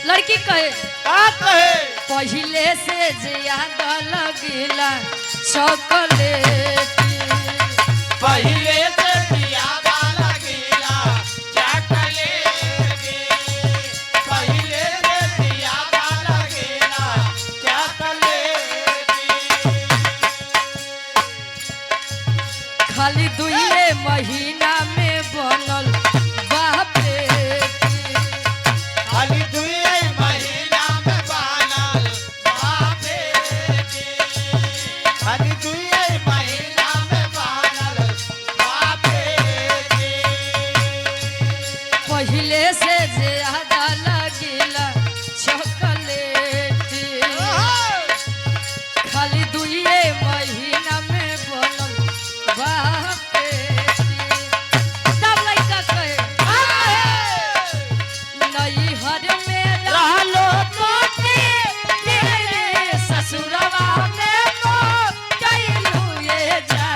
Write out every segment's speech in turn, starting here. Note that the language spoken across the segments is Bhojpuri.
लड़की कहे का कहे पहले से ज्यादा लगेला चॉकलेट पहले से ज्यादा लगेला चॉकलेट पहले से ज्यादा लगेला चॉकलेट खाली 2 महीना में बनल बापे खाली 2 महीना में बनल बापे खाली 2 महीना में बनल बापे पहले से ज्यादा लगेला चॉकलेट खाली 2 महीना में बनल बापे तब लड़का कहे नई हर में रहलो तेरे ससुरवा में तो कैलू ये जा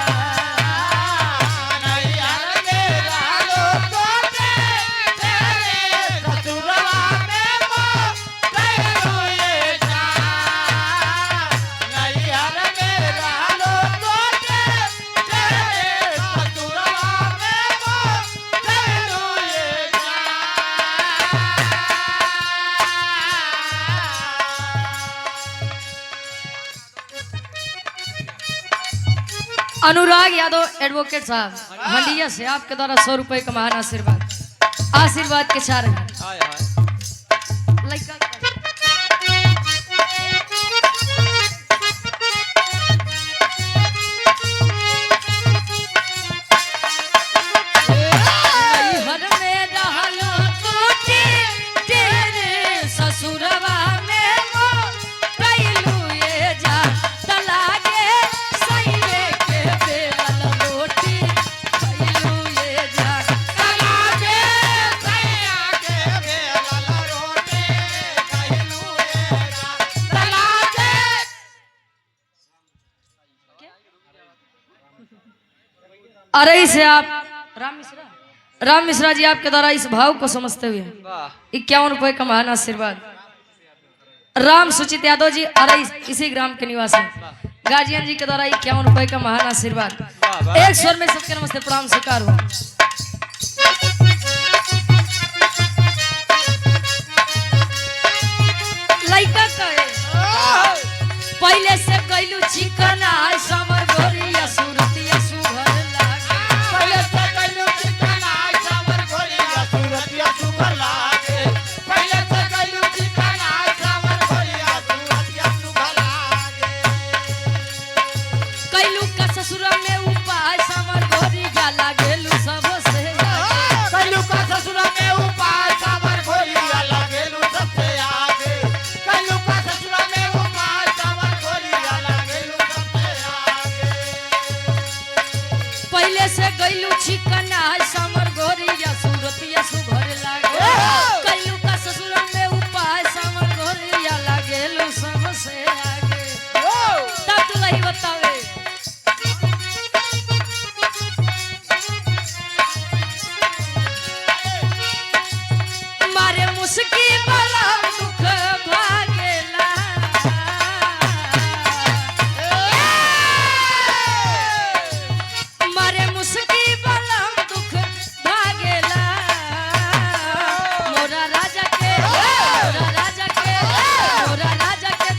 नैयर में रहलो तेरे ससुरवा में कैलू ये जा नैयर में रहलो तेरे ससुरवा में कैलू ये जा अनुराग यादव एडवोकेट साहब हंडिया से आपके द्वारा 100 रुपए का महान आशीर्वाद आशीर्वाद के 4 हैं लड़का नैहर में रहलो टूटी तेरे ससुरवा में वो कैलू ये जा तलागे सैये के बेलल रोटी कैलू ये जा तलागे सैया के बेलल रोटी कैलू ये जा तलागे अरे इसे आप राम मिश्रा जी आपके द्वारा इस भाव को समझते हुए 51 रुपए का महान आशीर्वाद राम सुचित यादव जी अरे इसी ग्राम के निवासी गाजियन जी के द्वारा 51 रुपए का महान आशीर्वाद एक स्वर में सबके नमस्ते प्रणाम स्वीकार हो लड़का कहे पहले से कैलू चिकन आय समर गोरिया सुरतिया सुघर लागे पहले से कैलू चिकन आय सावर गोरिया सूरतिया सुगर लागे पहले से कैलू चिकन आय सावर गोरिया सूरतिया सुगर लागे कैलू का ससुर में उपाय समर गोरिया लागेलू सबसे कैलू का ससुर में उपाय सावर गोरिया लागेलू सबसे आगे कैलू का ससुर में उपाय सावर गोरिया लागेलू सबसे आगे पहले से गैलू चिकन आय समर गोरिया सुरतिया सुघर लागे कैलू का ससुर में उपाय समर गोरिया लागेलू सबसे आगे तब तू नहीं बतावे मारे मुस्की वाला दुख भागेला मारे मुस्की वाला दुख भागेला मोरा राजा के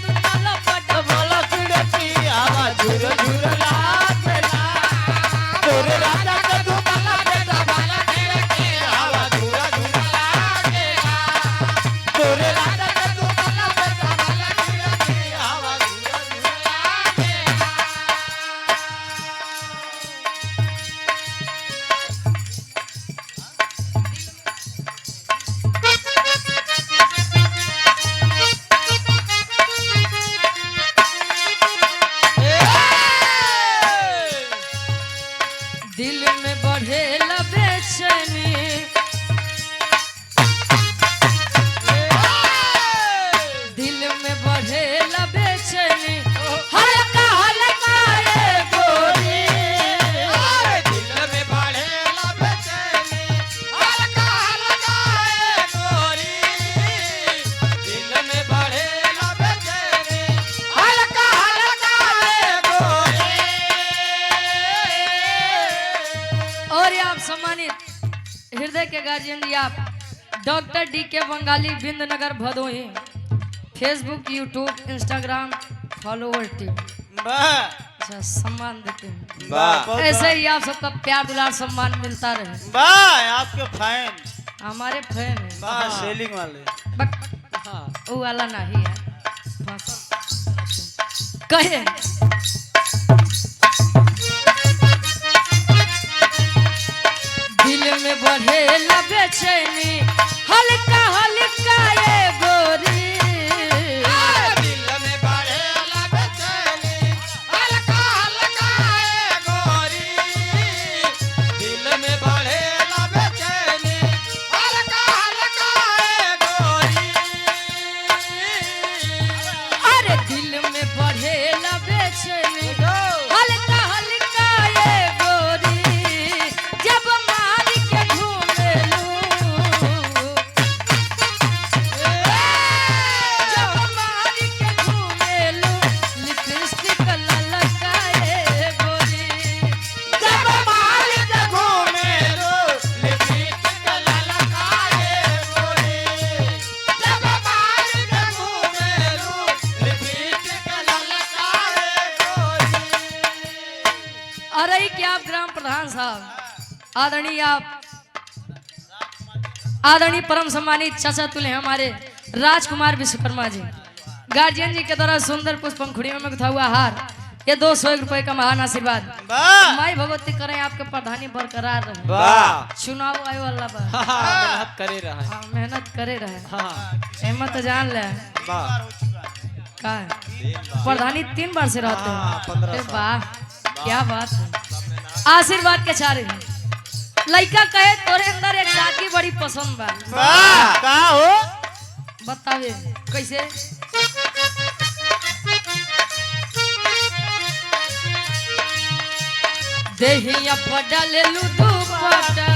तू चलो पट बोलो चिड़ती आवाज झुर झुर लागेला तोरे राजा के धुमला बेटा वाला चिड़ती आवाज झुर झुर लागेला तोरे गार्जियन जी आप doctor D K Bangali Bindnagar Bhadohi Facebook YouTube Instagram follower team अच्छा सम्मान देते हैं ऐसे ही आप सबका प्यार दुलार सम्मान मिलता रहे आपके फैन हमारे फैन है सेलिंग वाले वो वाला नहीं है बस कहे दिल में बढ़े बेचैनी हल्का हल्का ये गोरी दिल में बढ़े बेचैनी हल्का हल्का ये गोरी दिल में बढ़े बेचैनी हल्का हल्का ये गोरी अरे दिल में बढ़े बेचैनी हल्का हल्का ये गोरी जब मार के घूमेलू जब मार के घूमेलू लिपस्टिक ललका ये गोरी जब मार के घूमेलू लिपस्टिक ललका ये गोरी जब मार के घूमेलू लिपस्टिक ललका ये गोरी अरे क्या आप ग्राम प्रधान साहब आदरणीय परम सम्मानित चाचा तुल्य हमारे राजकुमार विश्वकर्मा जी गार्जियन जी के द्वारा सुंदर पुष्प पंखुड़ी में था हुआ हार ये 201 रुपए का महान आशीर्वाद माई भगवती करें आपके प्रधानी बरकरार रहे चुनाव आए वाला बा मेहनत करे रहा हाँ, मेहनत करे रहे हिम्मत जान ले का है? प्रधानी 3 बार से रहते हैं अरे वाह क्या बात है आशीर्वाद के चारे लड़का कहे तोरे अंदर एक जाति बड़ी पसंद बा का हो बतावे कैसे देहिया पडल लुदू पटा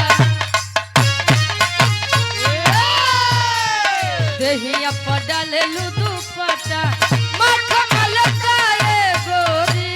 देहिया पडल लुदू पटा मखमल का ये गोरी